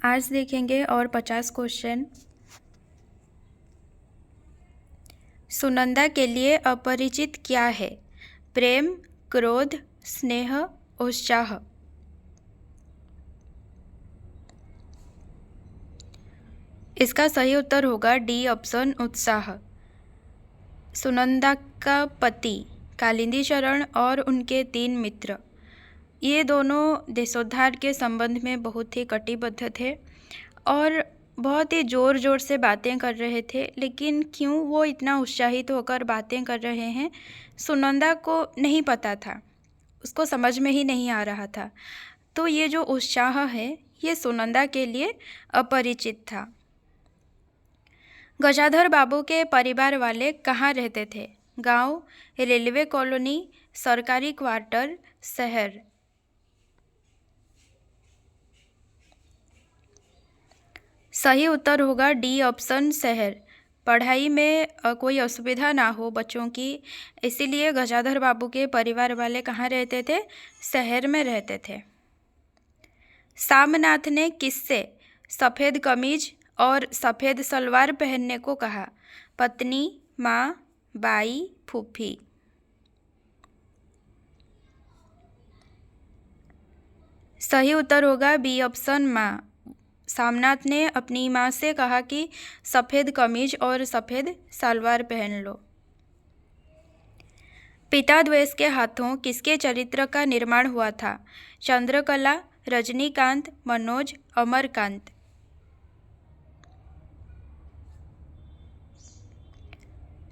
आज देखेंगे और 50 क्वेश्चन। सुनंदा के लिए अपरिचित क्या है? प्रेम, क्रोध, स्नेह, उत्साह। इसका सही उत्तर होगा डी ऑप्शन, उत्साह। सुनंदा का पति कालिंदी चरण और उनके 3 मित्र, ये दोनों देशोद्धार के संबंध में बहुत ही कटिबद्ध थे और बहुत ही ज़ोर ज़ोर से बातें कर रहे थे। लेकिन क्यों वो इतना उत्साहित होकर बातें कर रहे हैं, सुनंदा को नहीं पता था, उसको समझ में ही नहीं आ रहा था। तो ये जो उत्साह है ये सुनंदा के लिए अपरिचित था। गजाधर बाबू के परिवार वाले कहाँ रहते थे? गांव, रेलवे कॉलोनी, सरकारी क्वार्टर, शहर। सही उत्तर होगा डी ऑप्शन, शहर। पढ़ाई में कोई असुविधा ना हो बच्चों की, इसीलिए गजाधर बाबू के परिवार वाले कहाँ रहते थे? शहर में रहते थे। सामनाथ ने किससे सफ़ेद कमीज और सफ़ेद सलवार पहनने को कहा? पत्नी, माँ, बाई, फूफी। सही उत्तर होगा बी ऑप्शन, माँ। सामनाथ ने अपनी माँ से कहा कि सफ़ेद कमीज और सफ़ेद सलवार पहन लो। पिता द्वेष के हाथों किसके चरित्र का निर्माण हुआ था? चंद्रकला, रजनीकांत, मनोज, अमरकांत।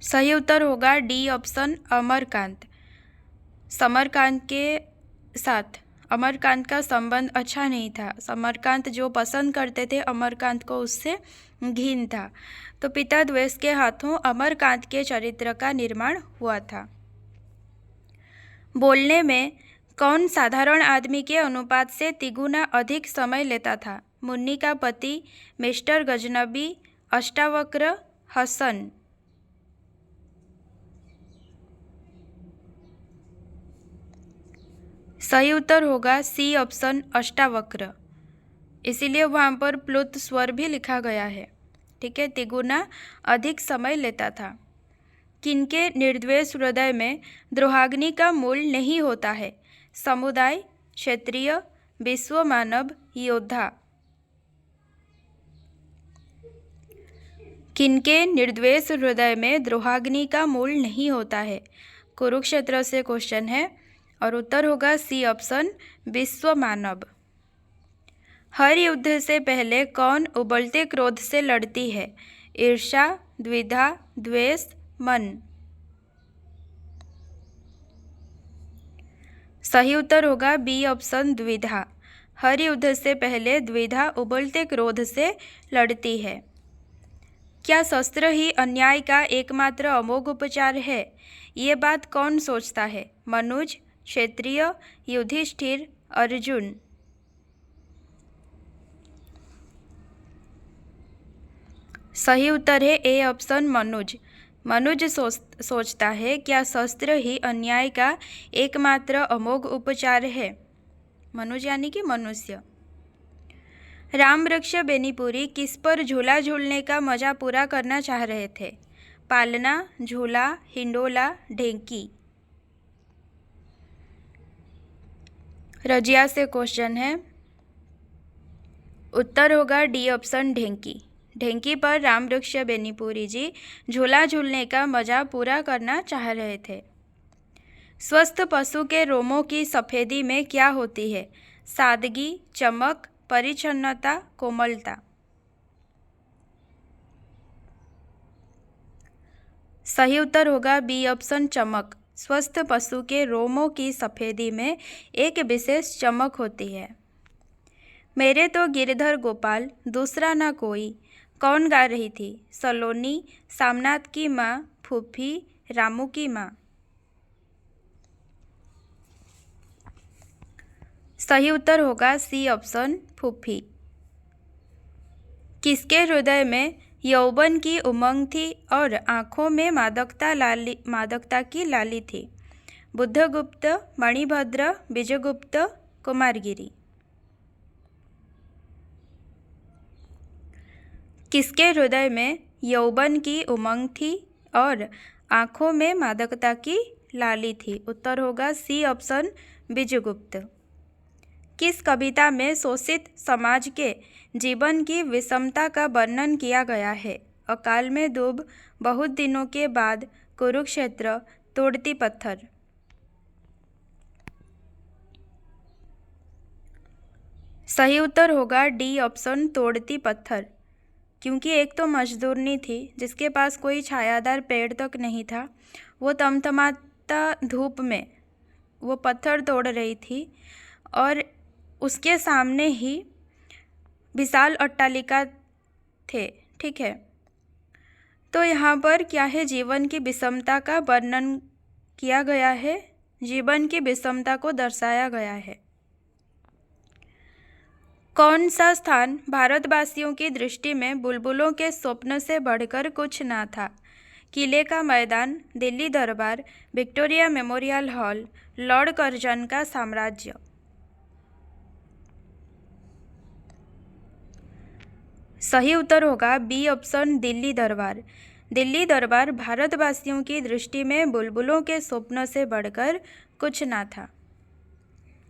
सही उत्तर होगा डी ऑप्शन, अमरकांत। समरकांत के साथ अमरकांत का संबंध अच्छा नहीं था। समरकांत जो पसंद करते थे, अमरकांत को उससे घिन था। तो पिता द्वेष के हाथों अमरकांत के चरित्र का निर्माण हुआ था। बोलने में कौन साधारण आदमी के अनुपात से तिगुना अधिक समय लेता था? मुन्नी का पति, मिस्टर गजनबी, अष्टावक्र, हसन। सही उत्तर होगा सी ऑप्शन, अष्टावक्र। इसीलिए वहाँ पर प्लुत स्वर भी लिखा गया है। ठीक है, तिगुना अधिक समय लेता था। किनके निर्द्वेष हृदय में द्रोहाग्नि का मूल नहीं होता है? समुदाय, क्षेत्रीय, विश्व मानव, योद्धा। किनके निर्द्वेष हृदय में द्रोहाग्नि का मूल नहीं होता है? कुरुक्षेत्र से क्वेश्चन है और उत्तर होगा सी ऑप्शन, विश्व मानव। हर युद्ध से पहले कौन उबलते क्रोध से लड़ती है? ईर्ष्या, द्विधा, द्वेष, मन। सही उत्तर होगा बी ऑप्शन, द्विधा। हर युद्ध से पहले द्विधा उबलते क्रोध से लड़ती है। क्या शस्त्र ही अन्याय का एकमात्र अमोघ उपचार है? ये बात कौन सोचता है? मनुज, क्षत्रिय, युधिष्ठिर, अर्जुन। सही उत्तर है ए ऑप्शन, मनुज। मनुज सोचता है क्या शस्त्र ही अन्याय का एकमात्र अमोघ उपचार है? मनुज यानी कि मनुष्य। रामवृक्ष बेनीपुरी किस पर झूला झूलने का मजा पूरा करना चाह रहे थे? पालना, झूला, हिंडोला, ढेंकी। रजिया से क्वेश्चन है, उत्तर होगा डी ऑप्शन, ढेंकी। ढेंकी पर रामवृक्ष बेनीपुरी जी झूला झूलने का मजा पूरा करना चाह रहे थे। स्वस्थ पशु के रोमों की सफ़ेदी में क्या होती है? सादगी, चमक, परिच्छन्नता, कोमलता। सही उत्तर होगा बी ऑप्शन, चमक। स्वस्थ पशु के रोमों की सफ़ेदी में एक विशेष चमक होती है। मेरे तो गिरधर गोपाल, दूसरा ना कोई, कौन गा रही थी? सलोनी, सामनाथ की माँ, फूफी, रामू की माँ। सही उत्तर होगा सी ऑप्शन, फूफी। किसके हृदय में यौवन की उमंग थी और आँखों में मादकता की लाली थी? बुद्धगुप्त, मणिभद्र, विजयगुप्त, कुमारगिरी। किसके हृदय में यौवन की उमंग थी और आंखों में मादकता की लाली थी? उत्तर होगा सी ऑप्शन विजयगुप्त। किस कविता में शोषित समाज के जीवन की विषमता का वर्णन किया गया है? अकाल में डूब, बहुत दिनों के बाद, कुरुक्षेत्र, तोड़ती पत्थर। सही उत्तर होगा डी ऑप्शन तोड़ती पत्थर, क्योंकि एक तो मजदूरनी थी जिसके पास कोई छायादार पेड़ तक नहीं था। वो तमतमाता धूप में वो पत्थर तोड़ रही थी और उसके सामने ही विशाल अट्टालिका थे। ठीक है, तो यहाँ पर क्या है, जीवन की विषमता का वर्णन किया गया है, जीवन की विषमता को दर्शाया गया है। कौन सा स्थान भारतवासियों की दृष्टि में बुलबुलों के स्वप्न से बढ़कर कुछ ना था? किले का मैदान, दिल्ली दरबार, Victoria memorial hall, Lord Curzon का साम्राज्य। सही उत्तर होगा बी ऑप्शन दिल्ली दरबार। दिल्ली दरबार भारतवासियों की दृष्टि में बुलबुलों के स्वप्न से बढ़कर कुछ ना था।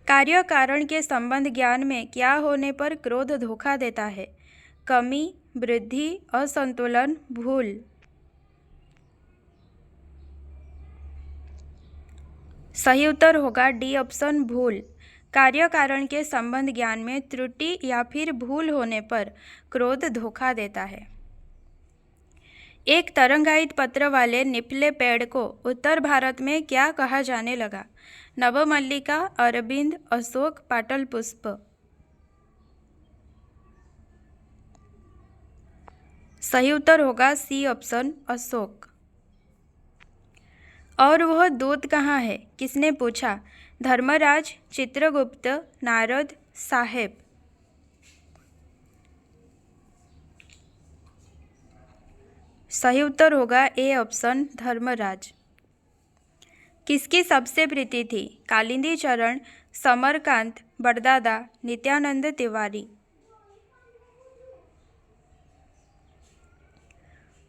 कार्य कारण के संबंध ज्ञान में क्या होने पर क्रोध धोखा देता है? कमी, वृद्धि, असंतुलन, भूल। सही उत्तर होगा डी ऑप्शन भूल। कार्य कारण के संबंध ज्ञान में त्रुटि या फिर भूल होने पर क्रोध धोखा देता है। एक तरंगायित पत्र वाले निपले पेड़ को उत्तर भारत में क्या कहा जाने लगा? नवमल्लिका, अरविंद, अशोक, पाटलपुष्प। सही उत्तर होगा सी ऑप्शन अशोक। और वह दूत कहाँ है? किसने पूछा? धर्मराज, चित्रगुप्त, नारद, साहेब। सही उत्तर होगा ए ऑप्शन धर्मराज। किसकी सबसे प्रीति थी? कालिंदी चरण, समरकांत, बड़दादा, नित्यानंद तिवारी।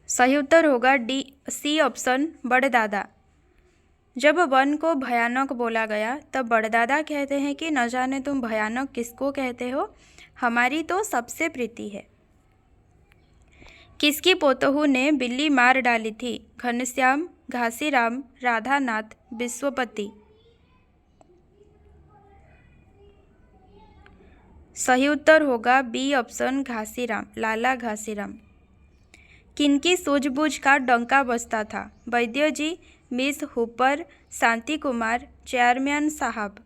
सही उत्तर होगा डी सी ऑप्शन बड़दादा। जब वन को भयानक बोला गया तब बड़दादा कहते हैं कि न जाने तुम भयानक किसको कहते हो, हमारी तो सबसे प्रीति है। किसकी पोतहू ने बिल्ली मार डाली थी? घनश्याम, घासीराम, राधानाथ, विश्वपति। सही उत्तर होगा बी ऑप्शन घासीराम, लाला घासीराम। किनकी सूझबूझ का डंका बजता था? वैद्य जी, miss Hooper, Shanti Kumar, chairman साहब।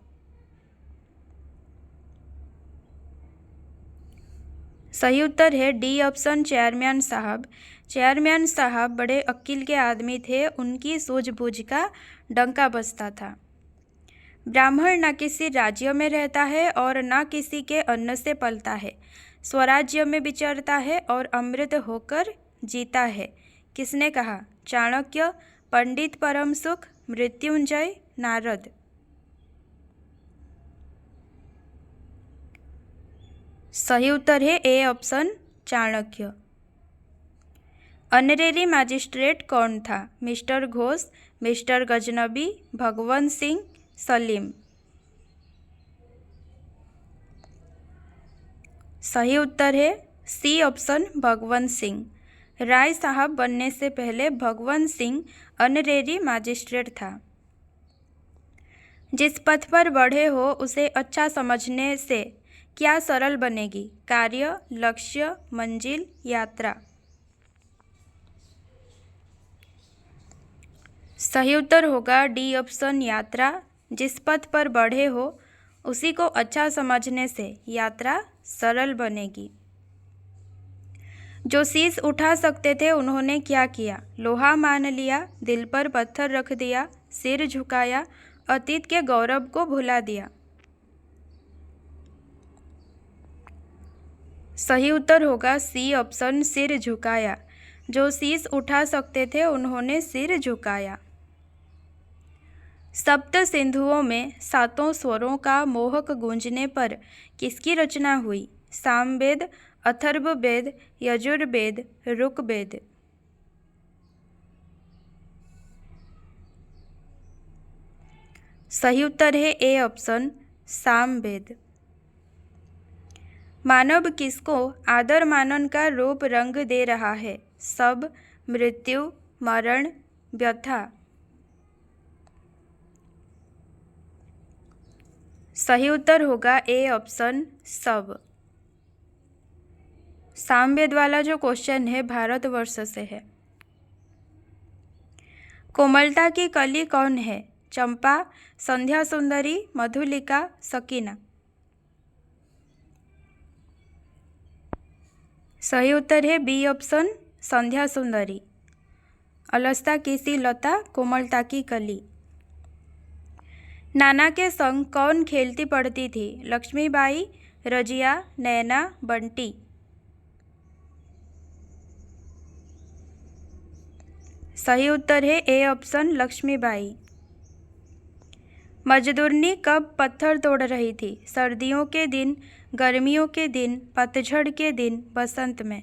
सही उत्तर है डी ऑप्शन चेयरमैन साहब। चेयरमैन साहब बड़े अक्ल के आदमी थे, उनकी सूझबूझ का डंका बजता था। ब्राह्मण न किसी राज्य में रहता है और न किसी के अन्न से पलता है, स्वराज्य में विचरता है और अमृत होकर जीता है। किसने कहा? चाणक्य, पंडित परमसुख, मृत्युंजय, नारद। सही उत्तर है A option Chanakya. Honorary magistrate कौन था? Mister Ghosh, mister Ghaznavi, Bhagwant Singh, Salim. सही उत्तर है सी ऑप्शन भगवंत सिंह। राय साहब बनने से पहले भगवंत सिंह ऑनरेरी मजिस्ट्रेट था। जिस पथ पर बढ़े हो उसे अच्छा समझने से क्या सरल बनेगी? कार्य, लक्ष्य, मंजिल, यात्रा। सही उत्तर होगा डी ऑप्शन यात्रा। जिस पथ पर बढ़े हो उसी को अच्छा समझने से यात्रा सरल बनेगी। जो शीश उठा सकते थे उन्होंने क्या किया? लोहा मान लिया, दिल पर पत्थर रख दिया, सिर झुकाया, अतीत के गौरव को भुला दिया। सही उत्तर होगा सी ऑप्शन सिर झुकाया। जो शीश उठा सकते थे उन्होंने सिर झुकाया। सप्त सिंधुओं में सातों स्वरों का मोहक गूंजने पर किसकी रचना हुई? सामवेद, अथर्ववेद, यजुर्वेद, ऋग्वेद। सही उत्तर है ए ऑप्शन सामवेद। मानव किसको आदर मानन का रूप रंग दे रहा है? सब, मृत्यु, मरण, व्यथा। सही उत्तर होगा ए ऑप्शन सब। सामवेद वाला जो क्वेश्चन है भारतवर्ष से है। कोमलता की कली कौन है? चंपा, संध्या सुंदरी, मधुलिका, सकीना। सही उत्तर है बी ऑप्शन संध्या सुंदरी। अलस्ता की सी लता, कोमलता की कली। नाना के संग कौन खेलती पढ़ती थी? लक्ष्मीबाई, रजिया, नैना, बंटी। सही उत्तर है ए ऑप्शन लक्ष्मीबाई। मजदूरनी कब पत्थर तोड़ रही थी? सर्दियों के दिन, गर्मियों के दिन, पतझड़ के दिन, बसंत में।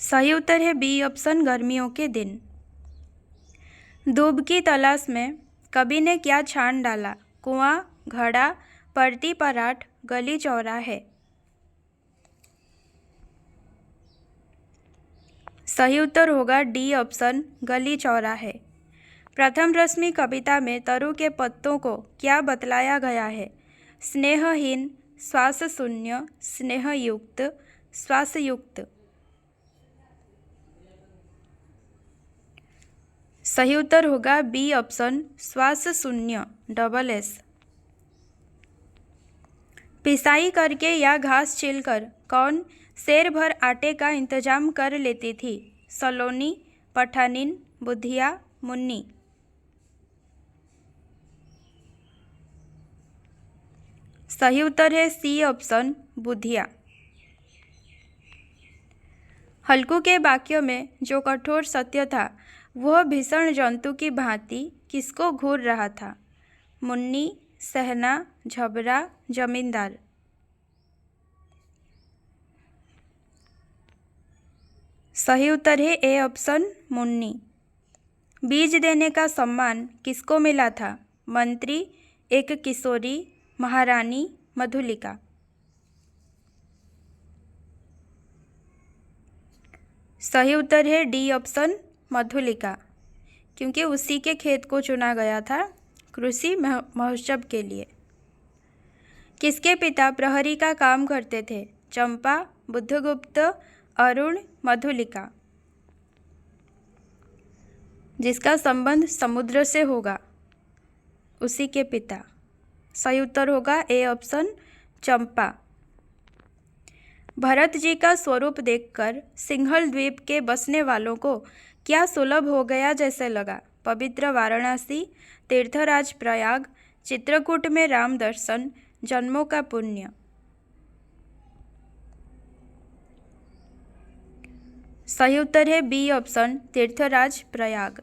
सही उत्तर है बी ऑप्शन गर्मियों के दिन। दूब की तलाश में कवि ने क्या छान डाला? कुआं, घड़ा, परती पराठ, गली चौराहे। सही उत्तर होगा डी ऑप्शन गली चौराहे। प्रथम रश्मि कविता में तरु के पत्तों को क्या बतलाया गया है? स्नेहहीन, श्वास शून्य, स्नेहयुक्त, श्वासयुक्त। सही उत्तर होगा बी ऑप्शन श्वास शून्य, डबल एस। पिसाई करके या घास छीलकर कौन शेर भर आटे का इंतजाम कर लेती थी? सलोनी, पठानिन, बुधिया, मुन्नी। सही उत्तर है सी ऑप्शन बुधिया। हल्कू के वाक्यों में जो कठोर सत्य था वह भीषण जंतु की भांति किसको घूर रहा था? मुन्नी, सहना, झबरा, जमींदार। सही उत्तर है ए ऑप्शन मुन्नी। बीज देने का सम्मान किसको मिला था? मंत्री, एक किशोरी, महारानी, मधुलिका। सही उत्तर है डी ऑप्शन मधुलिका, क्योंकि उसी के खेत को चुना गया था कृषि महोत्सव के लिए। किसके पिता प्रहरी का काम करते थे? चंपा, बुद्धगुप्त, अरुण, मधुलिका। जिसका संबंध समुद्र से होगा उसी के पिता। सही उत्तर होगा ए ऑप्शन चंपा। भरत जी का स्वरूप देखकर सिंहल द्वीप के बसने वालों को क्या सुलभ हो गया जैसे लगा? पवित्र वाराणसी, तीर्थराज प्रयाग, चित्रकूट में राम दर्शन, जन्मों का पुण्य। सही उत्तर है बी ऑप्शन तीर्थराज प्रयाग।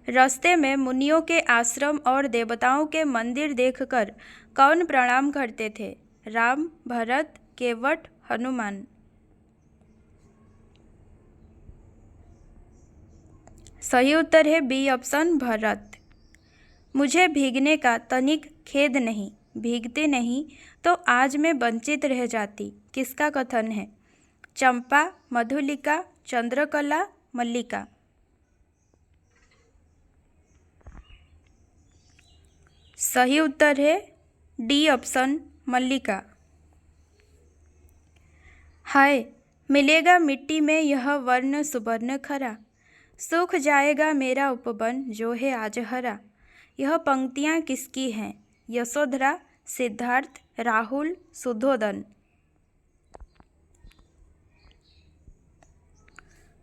रास्ते में मुनियों के आश्रम और देवताओं के मंदिर देखकर कौन प्रणाम करते थे? राम, भरत, केवट, हनुमान। सही उत्तर है बी ऑप्शन भरत। मुझे भीगने का तनिक खेद नहीं, भीगते नहीं तो आज मैं वंचित रह जाती। किसका कथन है? चंपा, मधुलिका, चंद्रकला, मल्लिका। सही उत्तर है डी ऑप्शन मल्लिका। हाय, मिलेगा मिट्टी में यह वर्ण सुवर्ण खरा, सूख जाएगा मेरा उपवन जो है आज हरा। यह पंक्तियाँ किसकी हैं? यशोधरा, सिद्धार्थ, राहुल, सुधोधन।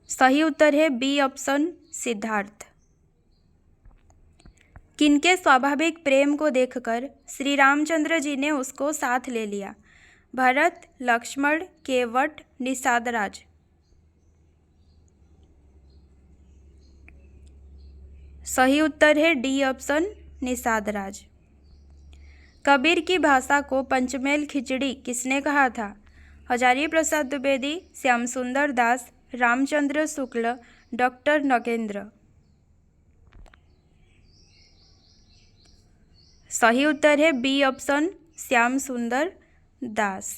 सही उत्तर है बी ऑप्शन सिद्धार्थ। किनके स्वाभाविक प्रेम को देखकर श्री रामचंद्र जी ने उसको साथ ले लिया? भरत, लक्ष्मण, केवट, निषादराज। सही उत्तर है डी ऑप्शन निषादराज। कबीर की भाषा को पंचमेल खिचड़ी किसने कहा था? हजारी प्रसाद द्विवेदी, श्याम सुंदर दास, रामचंद्र शुक्ल, डॉक्टर नगेंद्र। सही उत्तर है बी ऑप्शन, श्याम सुंदर दास।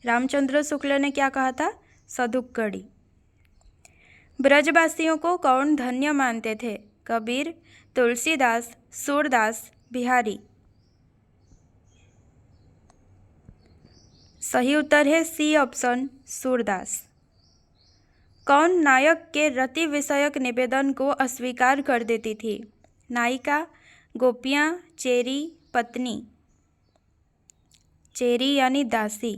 रामचंद्र शुक्ल ने क्या कहा था? सदुक्कड़ी। ब्रजवासियों को कौन धन्य मानते थे? कबीर, तुलसीदास, सूरदास, बिहारी। सही उत्तर है सी ऑप्शन, सूरदास। कौन नायक के रति विषयक निवेदन को अस्वीकार कर देती थी? नायिका, गोपियाँ, चेरी, पत्नी। चेरी यानी दासी।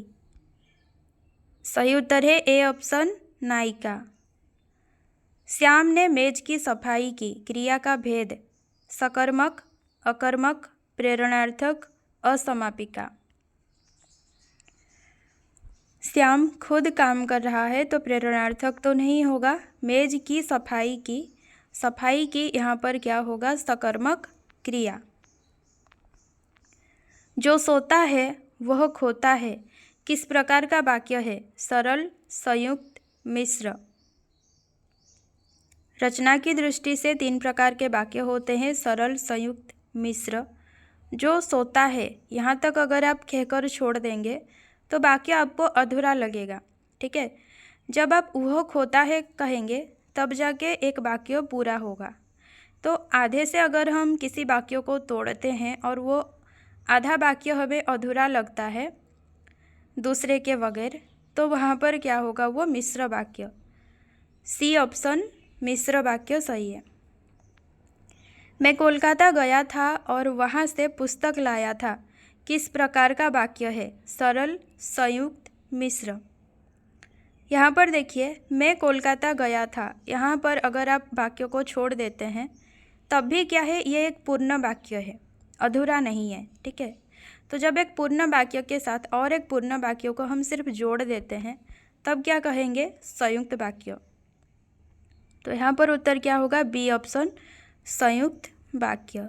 सही उत्तर है ए ऑप्शन, नायिका। श्याम ने मेज की सफाई की क्रिया का भेद? सकर्मक, अकर्मक, प्रेरणार्थक, असमापिका। श्याम खुद काम कर रहा है तो प्रेरणार्थक तो नहीं होगा। मेज की सफाई की यहाँ पर क्या होगा? सकर्मक क्रिया। जो सोता है वह खोता है किस प्रकार का वाक्य है? सरल, संयुक्त, मिश्र। रचना की दृष्टि से 3 प्रकार के वाक्य होते हैं, सरल, संयुक्त, मिश्र। जो सोता है यहाँ तक अगर आप कहकर छोड़ देंगे तो वाक्य आपको अधूरा लगेगा, ठीक है। जब आप वह खोता है कहेंगे तब जाके एक वाक्य पूरा होगा। तो आधे से अगर हम किसी वाक्य को तोड़ते हैं और वो आधा वाक्य हमें अधूरा लगता है दूसरे के बगैर, तो वहाँ पर क्या होगा? वो मिश्र वाक्य। सी ऑप्शन, मिश्र वाक्य सही है। मैं कोलकाता गया था और वहाँ से पुस्तक लाया था किस प्रकार का वाक्य है? सरल, संयुक्त, मिश्र। यहाँ पर देखिए, मैं कोलकाता गया था, यहाँ पर अगर आप वाक्य को छोड़ देते हैं तब भी क्या है? ये एक पूर्ण वाक्य है, अधूरा नहीं है, ठीक है। तो जब एक पूर्ण वाक्य के साथ और एक पूर्ण वाक्य को हम सिर्फ जोड़ देते हैं तब क्या कहेंगे? संयुक्त वाक्य। तो यहाँ पर उत्तर क्या होगा? बी ऑप्शन, संयुक्त वाक्य।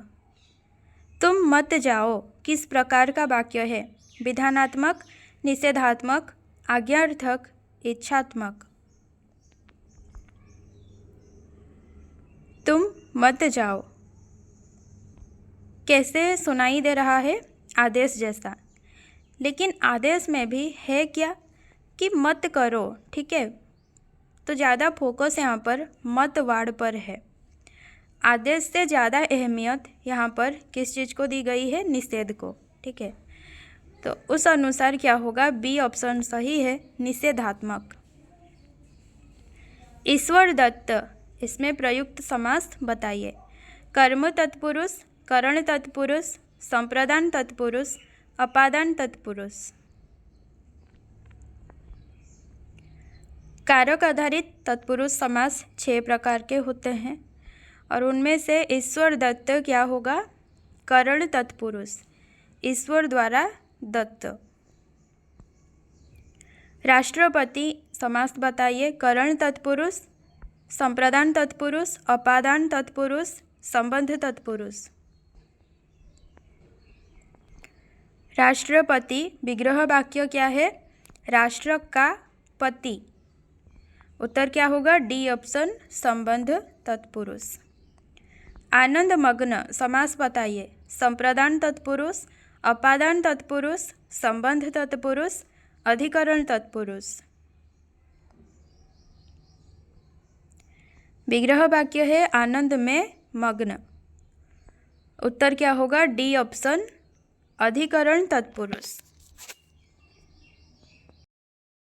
तुम मत जाओ किस प्रकार का वाक्य है? विधानात्मक, निषेधात्मक, आज्ञार्थक, इच्छात्मक। तुम मत जाओ कैसे सुनाई दे रहा है? आदेश जैसा। लेकिन आदेश में भी है क्या कि मत करो, ठीक है। तो ज़्यादा फोकस यहाँ पर मत वार्ड पर है। आदेश से ज़्यादा अहमियत यहाँ पर किस चीज़ को दी गई है? निषेध को, ठीक है। तो उस अनुसार क्या होगा? बी ऑप्शन सही है, निषेधात्मक। ईश्वर दत्त, इसमें प्रयुक्त समास बताइए। कर्म तत्पुरुष, करण तत्पुरुष, संप्रदान तत्पुरुष, अपादान तत्पुरुष। कारक आधारित तत्पुरुष समास 6 प्रकार के होते हैं और उनमें से ईश्वर दत्त क्या होगा? करण तत्पुरुष, ईश्वर द्वारा दत्त। राष्ट्रपति समास बताइए। करण तत्पुरुष, संप्रदान तत्पुरुष, अपादान तत्पुरुष, संबंध तत्पुरुष। राष्ट्रपति विग्रह वाक्य क्या है? राष्ट्र का पति। उत्तर क्या होगा? डी ऑप्शन, संबंध तत्पुरुष। आनंद मग्न समास बताइए। संप्रदान तत्पुरुष, अपादान तत्पुरुष, संबंध तत्पुरुष, अधिकरण तत्पुरुष। विग्रह वाक्य है आनंद में मग्न। उत्तर क्या होगा? डी ऑप्शन, अधिकरण तत्पुरुष।